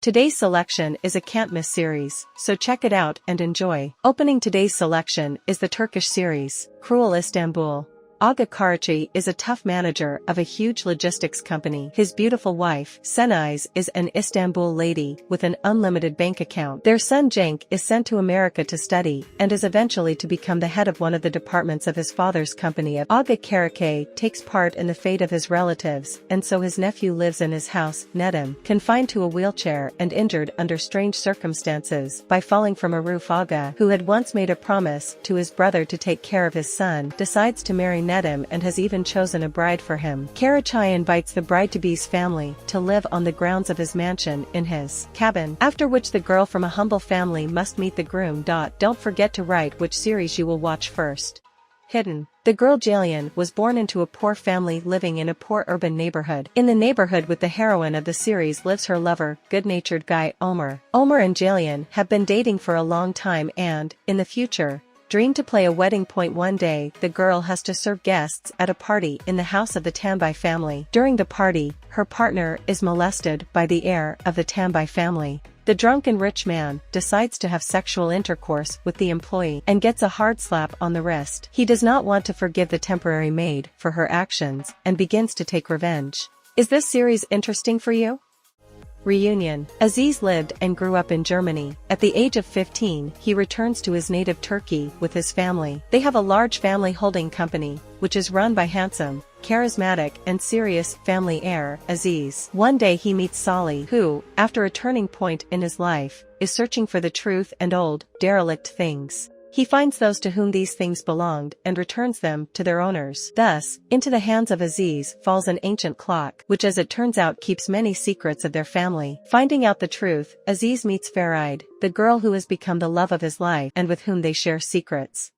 Today's selection is a can't-miss series, so check it out and enjoy. Opening today's selection is the Turkish series, Cruel Istanbul. Aga Karachi is a tough manager of a huge logistics company. His beautiful wife, Senaiz, is an Istanbul lady with an unlimited bank account. Their son Cenk is sent to America to study and is eventually to become the head of one of the departments of his father's company. Aga Karachi takes part in the fate of his relatives, and so his nephew lives in his house, Nedim, confined to a wheelchair and injured under strange circumstances by falling from a roof. Aga, who had once made a promise to his brother to take care of his son, decides to marry Nedim and has even chosen a bride for him. Karachi invites the bride-to-be's family to live on the grounds of his mansion in his cabin, after which the girl from a humble family must meet the groom. Don't forget to write which series you will watch first. Hidden. The girl Jalian was born into a poor family living in a poor urban neighborhood. In the neighborhood with the heroine of the series lives her lover, good-natured guy Omer. Omer and Jalian have been dating for a long time and, in the future, dream to play a wedding. One day, the girl has to serve guests at a party in the house of the Tambay family. During the party, her partner is molested by the heir of the Tambay family. The drunken rich man decides to have sexual intercourse with the employee and gets a hard slap on the wrist. He does not want to forgive the temporary maid for her actions and begins to take revenge. Is this series interesting for you? Reunion. Aziz lived and grew up in Germany. At the age of 15, he returns to his native Turkey with his family. They have a large family holding company, which is run by handsome, charismatic and serious family heir, Aziz. One day he meets Salih, who, after a turning point in his life, is searching for the truth and old, derelict things. He finds those to whom these things belonged and returns them to their owners. Thus, into the hands of Aziz falls an ancient clock, which as it turns out keeps many secrets of their family. Finding out the truth, Aziz meets Faride, the girl who has become the love of his life and with whom they share secrets.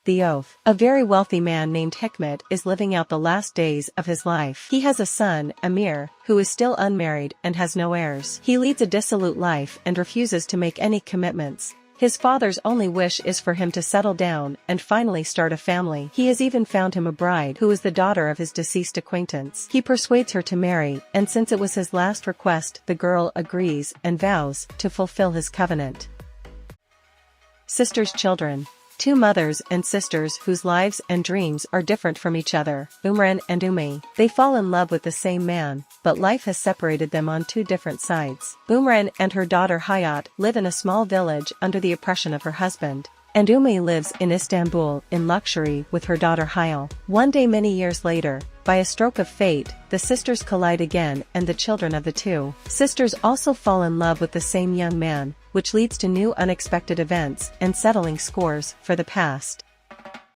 The Oath. A very wealthy man named Hikmet is living out the last days of his life. He has a son, Amir, who is still unmarried and has no heirs. He leads a dissolute life and refuses to make any commitments. His father's only wish is for him to settle down and finally start a family. He has even found him a bride who is the daughter of his deceased acquaintance. He persuades her to marry, and since it was his last request, the girl agrees and vows to fulfill his covenant. Sister's Children. Two mothers and sisters whose lives and dreams are different from each other, Umran and Umi. They fall in love with the same man, but life has separated them on two different sides. Umran and her daughter Hayat live in a small village under the oppression of her husband, and Umi lives in Istanbul in luxury with her daughter Hayal. One day many years later, by a stroke of fate, the sisters collide again and the children of the two sisters also fall in love with the same young man, which leads to new unexpected events and settling scores for the past.